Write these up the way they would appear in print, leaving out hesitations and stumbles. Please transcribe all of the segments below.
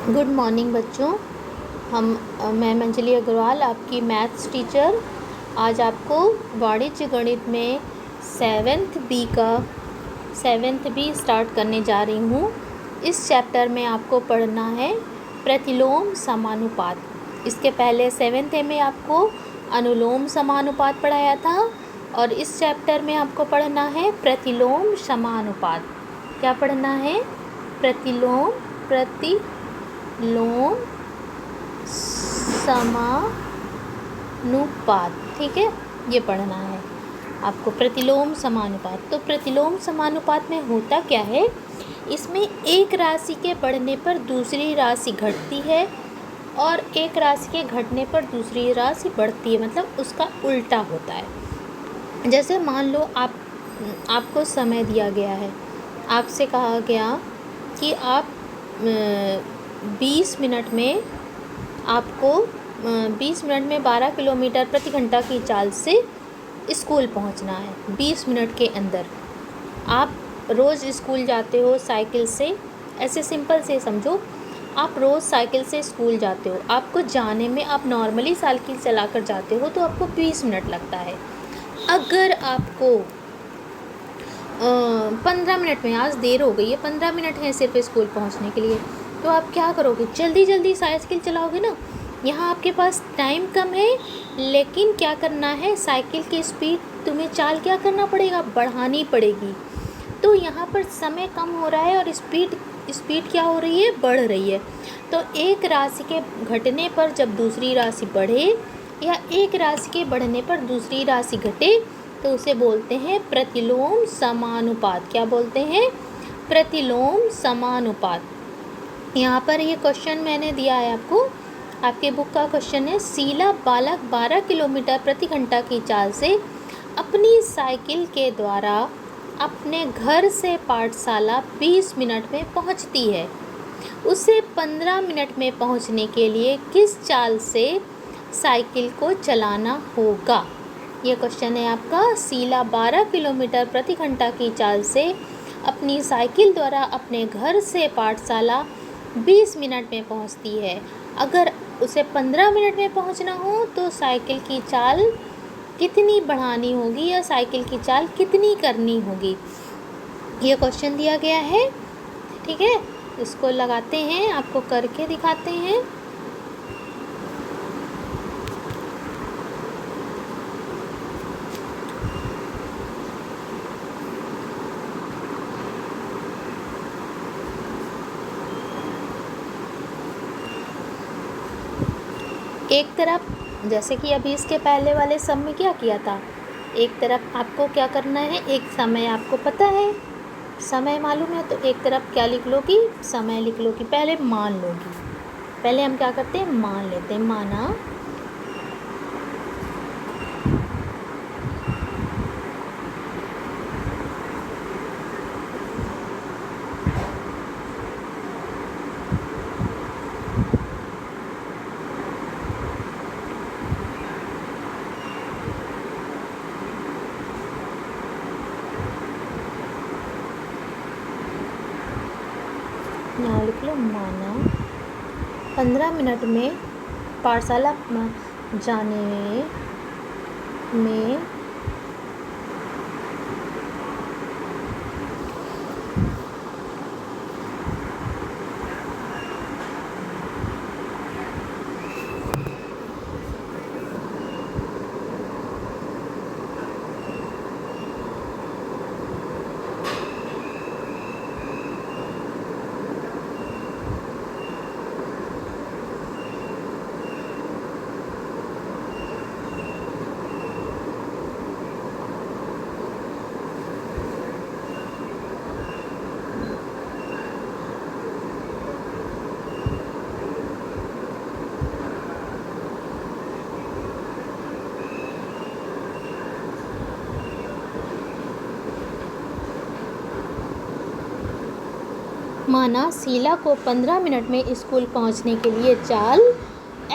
Good morning बच्चों। मैं मंजली अग्रवाल, आपकी मैथ्स टीचर। आज आपको वाणिज्य गणित में सेवेंथ बी स्टार्ट करने जा रही हूँ। इस चैप्टर में आपको पढ़ना है प्रतिलोम समानुपात। इसके पहले सेवेंथ ए में आपको अनुलोम समानुपात पढ़ाया था और इस चैप्टर में आपको पढ़ना है प्रतिलोम समानुपात। क्या पढ़ना है? प्रतिलोम समानुपात। ठीक है, ये पढ़ना है आपको प्रतिलोम समानुपात। तो प्रतिलोम समानुपात में होता क्या है? इसमें एक राशि के बढ़ने पर दूसरी राशि घटती है और एक राशि के घटने पर दूसरी राशि बढ़ती है, मतलब उसका उल्टा होता है। जैसे मान लो आपको समय दिया गया है, आपसे कहा गया कि आप 20 मिनट में 12 किलोमीटर प्रति घंटा की चाल से स्कूल पहुंचना है। 20 मिनट के अंदर आप रोज़ स्कूल जाते हो साइकिल से। ऐसे सिंपल से समझो, आप रोज़ साइकिल से स्कूल जाते हो, आपको जाने में आप नॉर्मली साइकिल चलाकर जाते हो तो आपको 20 मिनट लगता है। अगर आपको 15 मिनट में, आज देर हो गई है, 15 मिनट है सिर्फ स्कूल पहुंचने के लिए, तो आप क्या करोगे? जल्दी साइकिल चलाओगे ना। यहाँ आपके पास टाइम कम है, लेकिन क्या करना है, साइकिल की स्पीड तुम्हें चाल क्या करना पड़ेगा? बढ़ानी पड़ेगी। तो यहाँ पर समय कम हो रहा है और स्पीड क्या हो रही है? बढ़ रही है। तो एक राशि के घटने पर जब दूसरी राशि बढ़े या एक राशि के बढ़ने पर दूसरी राशि घटे तो उसे बोलते हैं प्रतिलोम समानुपात। क्या बोलते हैं? प्रतिलोम समानुपात। यहाँ पर ये क्वेश्चन मैंने दिया है आपको, आपके बुक का क्वेश्चन है। शीला बालक 12 किलोमीटर प्रति घंटा की चाल से अपनी साइकिल के द्वारा अपने घर से पाठशाला 20 मिनट में पहुँचती है। उसे 15 मिनट में पहुँचने के लिए किस चाल से साइकिल को चलाना होगा? ये क्वेश्चन है आपका। शीला 12 किलोमीटर प्रति घंटा की चाल से अपनी साइकिल द्वारा अपने घर से पाठशाला 20 मिनट में पहुंचती है। अगर उसे 15 मिनट में पहुंचना हो तो साइकिल की चाल कितनी बढ़ानी होगी या साइकिल की चाल कितनी करनी होगी? ये क्वेश्चन दिया गया है। ठीक है, इसको लगाते हैं, आपको करके दिखाते हैं। एक तरफ, जैसे कि अभी इसके पहले वाले सम में क्या किया था, एक तरफ आपको क्या करना है, एक समय आपको पता है, समय मालूम है, तो एक तरफ क्या लिख लो कि समय लिख लो कि पहले मान लोगी। पहले हम क्या करते हैं? मान लेते हैं। माना यहाँ लिख लो, माना 15 मिनट में पाठशाला जाने में माना शीला को 15 मिनट में स्कूल पहुंचने के लिए चाल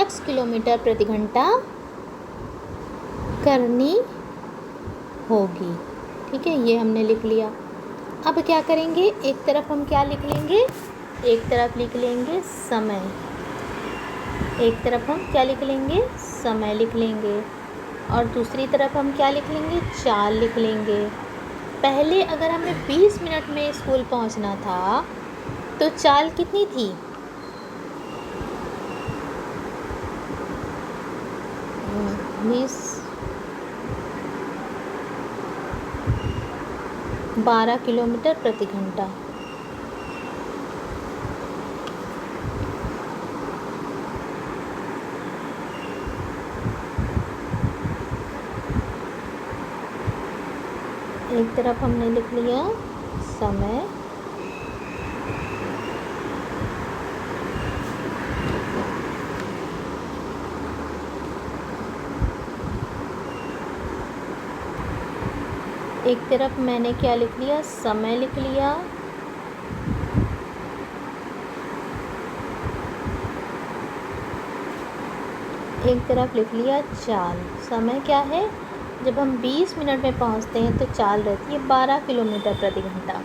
x किलोमीटर प्रति घंटा करनी होगी। ठीक है, ये हमने लिख लिया। अब क्या करेंगे, एक तरफ हम क्या लिख लेंगे, एक तरफ लिख लेंगे समय, एक तरफ हम क्या लिख लेंगे, समय लिख लेंगे, और दूसरी तरफ हम क्या लिख लेंगे, चाल लिख लेंगे। पहले अगर हमें 20 मिनट में स्कूल पहुंचना था तो चाल कितनी थी, 12 किलोमीटर प्रति घंटा। एक तरफ हमने लिख लिया समय, एक तरफ मैंने क्या लिख लिया, समय लिख लिया, एक तरफ लिख लिया चाल। समय क्या है, जब हम 20 मिनट में पहुंचते हैं तो चाल रहती है 12 किलोमीटर प्रति घंटा।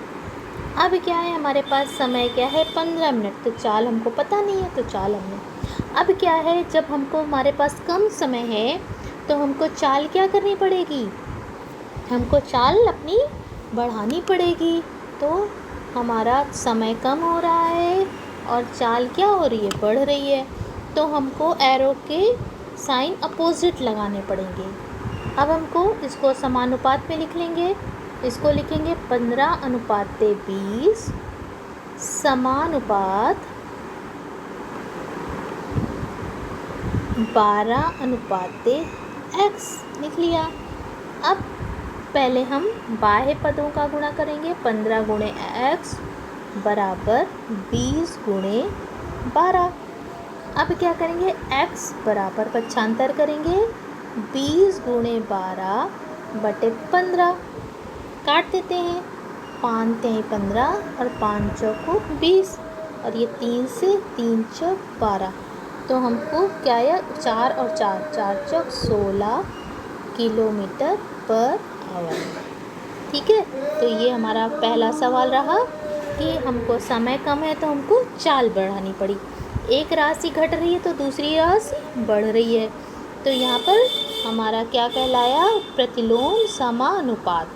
अब क्या है, हमारे पास समय क्या है, 15 मिनट, तो चाल हमको पता नहीं है, तो चाल हमने। अब क्या है, जब हमको हमारे पास कम समय है तो हमको चाल क्या करनी पड़ेगी, हमको चाल अपनी बढ़ानी पड़ेगी। तो हमारा समय कम हो रहा है और चाल क्या हो रही है, बढ़ रही है, तो हमको एरो के साइन अपोजिट लगाने पड़ेंगे। अब हमको इसको समानुपात में लिख लेंगे, इसको लिखेंगे 15:20 समानुपात 12:x लिख लिया। अब पहले हम बाह्य पदों का गुणा करेंगे, 15 गुणे x बराबर 20 गुणे 12। अब क्या करेंगे, x बराबर पक्षांतर करेंगे 20 गुणे 12 बटे 15, काट देते हैं, 5 तेई 15 और 5 चौको 20, और ये 3 से 3 चौक 12, तो हमको क्या है, 4 और 4 चौक 16 किलोमीटर पर आवर। ठीक है, तो ये हमारा पहला सवाल रहा कि हमको समय कम है तो हमको चाल बढ़ानी पड़ी। एक राशि घट रही है तो दूसरी राशि बढ़ रही है, तो यहाँ पर हमारा क्या कहलाया, प्रतिलोम समानुपात।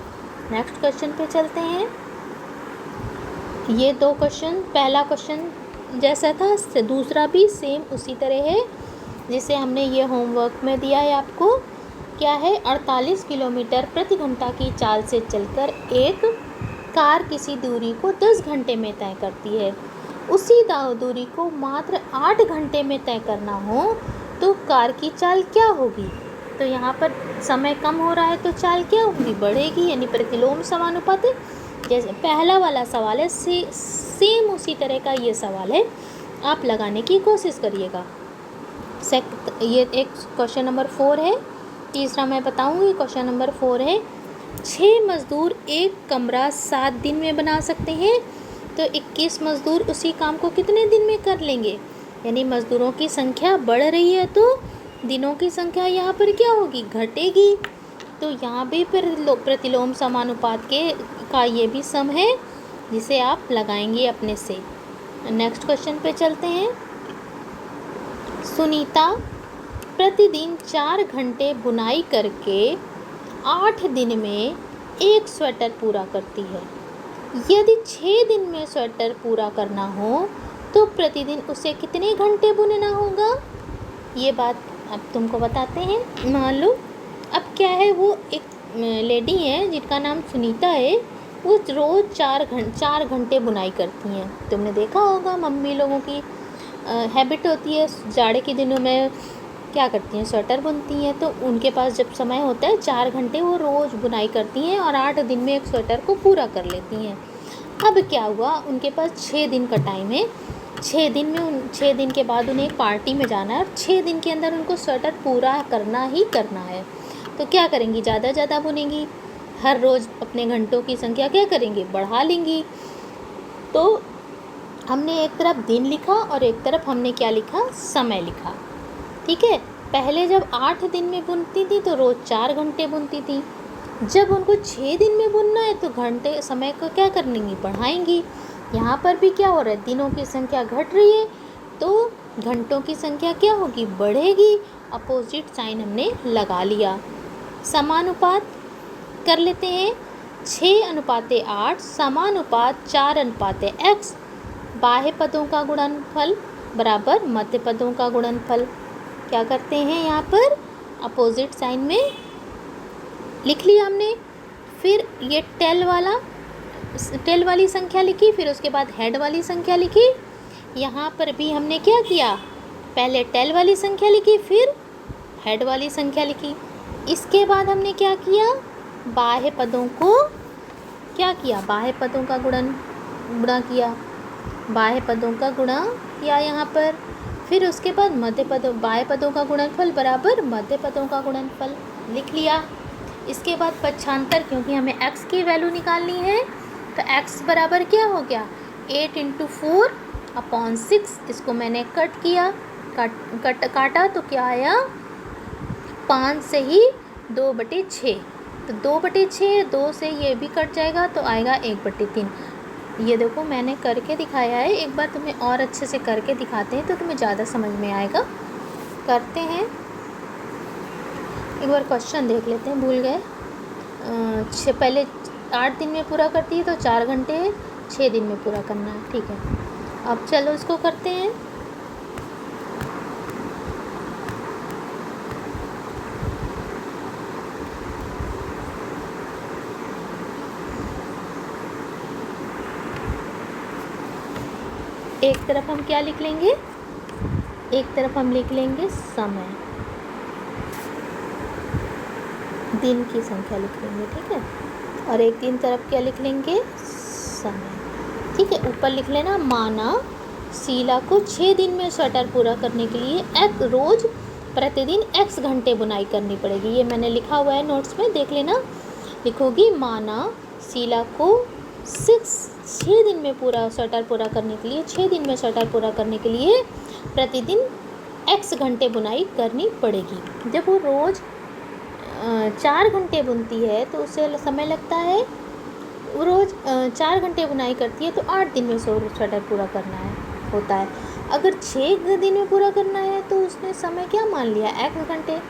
नेक्स्ट क्वेश्चन पे चलते हैं। ये 2 क्वेश्चन, पहला क्वेश्चन जैसा था दूसरा भी सेम उसी तरह है जिसे हमने ये होमवर्क में दिया है आपको। क्या है, 48 किलोमीटर प्रति घंटा की चाल से चलकर एक कार किसी दूरी को 10 घंटे में तय करती है। उसी दूरी को मात्र 8 घंटे में तय करना हो तो कार की चाल क्या होगी। तो यहाँ पर समय कम हो रहा है तो चाल क्या होगी, बढ़ेगी, यानी प्रतिलोम समानुपात। जैसे पहला वाला सवाल है, सेम उसी तरह का ये सवाल है, आप लगाने की कोशिश करिएगा। ये एक क्वेश्चन नंबर 4 है। तीसरा मैं बताऊँगी, क्वेश्चन नंबर 4 है, 6 मज़दूर एक कमरा 7 दिन में बना सकते हैं, तो 21 मज़दूर उसी काम को कितने दिन में कर लेंगे। यानी मज़दूरों की संख्या बढ़ रही है तो दिनों की संख्या यहाँ पर क्या होगी, घटेगी। तो यहाँ भी प्रतिलोम समानुपात का ये भी सम है जिसे आप लगाएंगे अपने से। नेक्स्ट क्वेश्चन पे चलते हैं। सुनीता प्रतिदिन 4 घंटे बुनाई करके 8 दिन में एक स्वेटर पूरा करती है। यदि 6 दिन में स्वेटर पूरा करना हो तो प्रतिदिन उसे कितने घंटे बुनना होगा। ये बात अब तुमको बताते हैं। मान लो अब क्या है, वो एक लेडी है जिनका नाम सुनीता है, वो रोज़ 4 घंटे बुनाई करती हैं। तुमने देखा होगा मम्मी लोगों की हैबिट होती है, जाड़े के दिनों में क्या करती हैं, स्वेटर बुनती हैं। तो उनके पास जब समय होता है 4 घंटे वो रोज़ बुनाई करती हैं और 8 दिन में एक स्वेटर को पूरा कर लेती हैं। अब क्या हुआ, उनके पास 6 दिन का टाइम है। 6 दिन के बाद उन्हें एक पार्टी में जाना है और 6 दिन के अंदर उनको स्वेटर पूरा करना ही करना है। तो क्या करेंगी, ज़्यादा बुनेंगी, हर रोज़ अपने घंटों की संख्या क्या करेंगी, बढ़ा लेंगी। तो हमने एक तरफ दिन लिखा और एक तरफ हमने क्या लिखा, समय लिखा। ठीक है, पहले जब 8 दिन में बुनती थी तो रोज़ 4 घंटे बुनती थी। जब उनको 6 दिन में बुनना है तो घंटे समय को क्या करेंगी, बढ़ाएंगी। यहाँ पर भी क्या हो रहा है, दिनों की संख्या घट रही है तो घंटों की संख्या क्या होगी, बढ़ेगी। अपोजिट साइन हमने लगा लिया। समानुपात कर लेते हैं। 6:8 समानुपात 4:x। बाह्य पदों का गुणनफल बराबर मध्य पदों का गुणनफल। क्या करते हैं यहाँ पर, अपोजिट साइन में लिख लिया हमने। फिर ये टेल वाली संख्या लिखी, फिर उसके बाद हेड वाली संख्या लिखी। यहाँ पर भी हमने क्या किया, पहले टेल वाली संख्या लिखी, फिर हेड वाली संख्या लिखी। इसके बाद हमने क्या किया, बाह्य पदों को क्या किया, बाह्य पदों का गुणा किया, बाह्य पदों का गुणा किया यहाँ पर। फिर उसके बाद बाह्य पदों का गुणनफल बराबर मध्य पदों का गुणनफल लिख लिया। इसके बाद पक्षांतर, क्योंकि हमें x की वैल्यू निकालनी है तो x बराबर क्या हो गया, 8 × 4/6। इसको मैंने कट किया, काटा तो क्या आया, 5 से ही 2/6, तो 2/6, 2 से ये भी कट जाएगा तो आएगा 1/3। ये देखो मैंने करके दिखाया है, एक बार तुम्हें और अच्छे से करके दिखाते हैं तो तुम्हें ज़्यादा समझ में आएगा। करते हैं, एक बार क्वेश्चन देख लेते हैं, भूल गए। पहले 8 दिन में पूरा करती है तो 4 घंटे 6 दिन में पूरा करना है, ठीक है। अब चलो इसको करते हैं। एक तरफ हम क्या लिख लेंगे, एक तरफ हम लिख लेंगे समय, दिन की संख्या लिख लेंगे, ठीक है। और एक दिन तरफ क्या लिख लेंगे, समय, ठीक है। ऊपर लिख लेना, माना शीला को 6 दिन में स्वेटर पूरा करने के लिए रोज प्रतिदिन x घंटे बुनाई करनी पड़ेगी। ये मैंने लिखा हुआ है नोट्स में, देख लेना। लिखोगी, माना शीला को 6 दिन में पूरा स्वेटर पूरा करने के लिए, 6 दिन में स्वेटर पूरा करने के लिए प्रतिदिन x घंटे बुनाई करनी पड़ेगी। जब वो रोज़ 4 घंटे बुनती है तो उसे समय लगता है, वो रोज़ 4 घंटे बुनाई करती है तो 8 दिन में स्वेटर पूरा करना होता है। अगर 6 दिन में पूरा करना है तो उसने समय क्या मान लिया, x घंटे।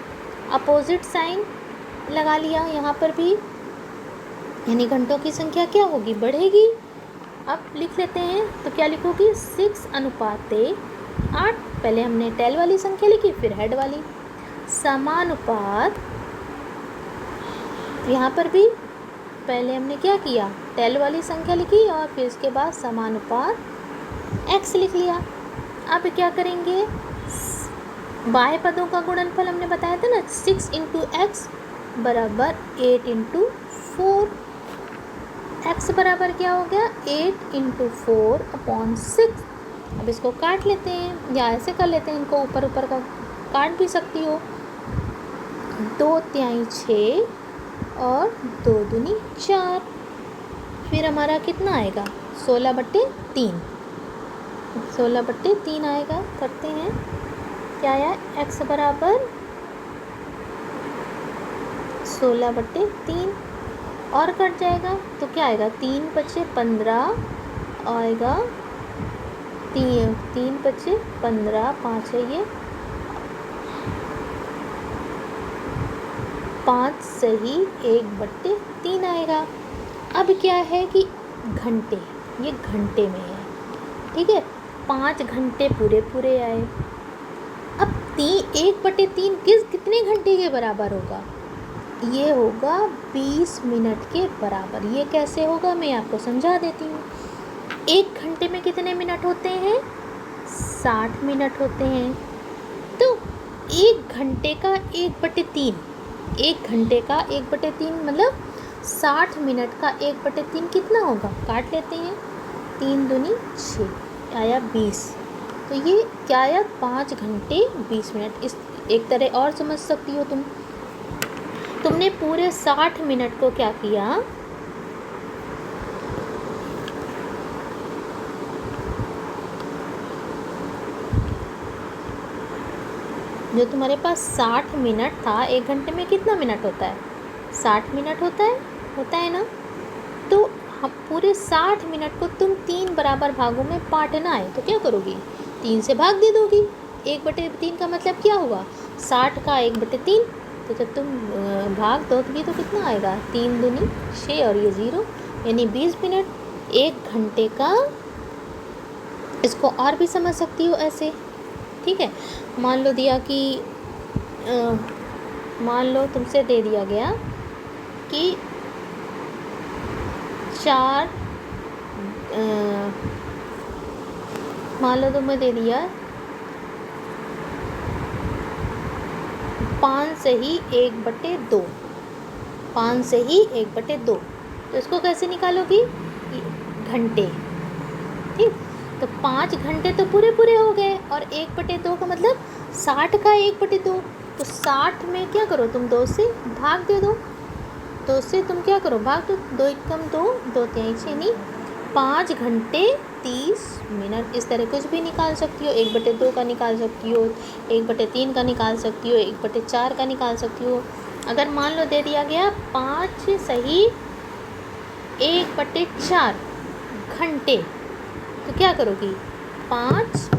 अपोजिट साइन लगा लिया यहाँ पर भी, यानी घंटों की संख्या क्या होगी, बढ़ेगी। अब लिख लेते हैं, तो क्या लिखोगी, 6:8। पहले हमने टेल वाली संख्या लिखी, फिर हेड वाली। समानुपात, यहाँ पर भी पहले हमने क्या किया, टेल वाली संख्या लिखी और फिर उसके बाद समानुपात x लिख लिया। अब क्या करेंगे, बाह्य पदों का गुणनफल हमने बताया था ना, 6 × x बराबर 8 × 4। x बराबर क्या हो गया, 8 × 4/6। अब इसको काट लेते हैं या ऐसे कर लेते हैं, इनको ऊपर का काट भी सकती हो। 2/3 6 और 2 दूनी 4, फिर हमारा कितना आएगा, 16/3, 16/3 आएगा। करते हैं, क्या आया, x बराबर 16/3 और कट जाएगा तो क्या आएगा, 3 × 15 आएगा, 3 × 15, 5 है ये, 5 सही 1/3 आएगा। अब क्या है कि घंटे, ये घंटे में है, ठीक है। 5 घंटे पूरे आए। अब 1/3 कितने घंटे के बराबर होगा, ये होगा 20 मिनट के बराबर। ये कैसे होगा मैं आपको समझा देती हूँ। 1 घंटे में कितने मिनट होते हैं, 60 मिनट होते हैं। तो 1 घंटे का 1/3, 1 घंटे का 1/3 मतलब 60 मिनट का 1/3 कितना होगा, काट लेते हैं, 3 दूनी 6 आया 20। तो ये क्या आया, 5 घंटे 20 मिनट। इस एक तरह और समझ सकती हो तुमने पूरे 60 मिनट को क्या किया, जो तुम्हारे पास 60 मिनट था, 1 घंटे में कितना मिनट होता है, 60 मिनट होता है ना। तो हम पूरे 60 मिनट को तुम 3 बराबर भागों में बांटना है, तो क्या करोगी? 3 से भाग दे दोगी। 1/3 का मतलब क्या हुआ? 60 का 1/3। तो जब तुम भाग दोगी तो कितना आएगा? 3 दूनी 6 और ये 0, यानी 20 मिनट। 1 घंटे का। इसको और भी समझ सकती हो ऐसे, ठीक है। मान लो दिया कि मान लो तुमसे दे दिया गया कि 4 मान लो तुम्हें दे दिया 5 से ही 1/2, 5 से ही 1/2। तो इसको कैसे निकालोगी? घंटे, ठीक। तो 5 घंटे तो पूरे पूरे हो गए, और 1/2 का मतलब 60 का 1/2। तो 60 में क्या करो तुम? 2 से भाग दे दो। 2 से तुम क्या करो? भाग दो। 2 एकम 2, 2 तिहाई 6, यानी 5 घंटे 30 मिनट। इस तरह कुछ भी निकाल सकती हो। 1/2 का निकाल सकती हो, 1/3 का निकाल सकती हो, 1/4 का निकाल सकती हो। अगर मान लो दे दिया गया 5 सही 1/4 घंटे, तो क्या करोगी? 5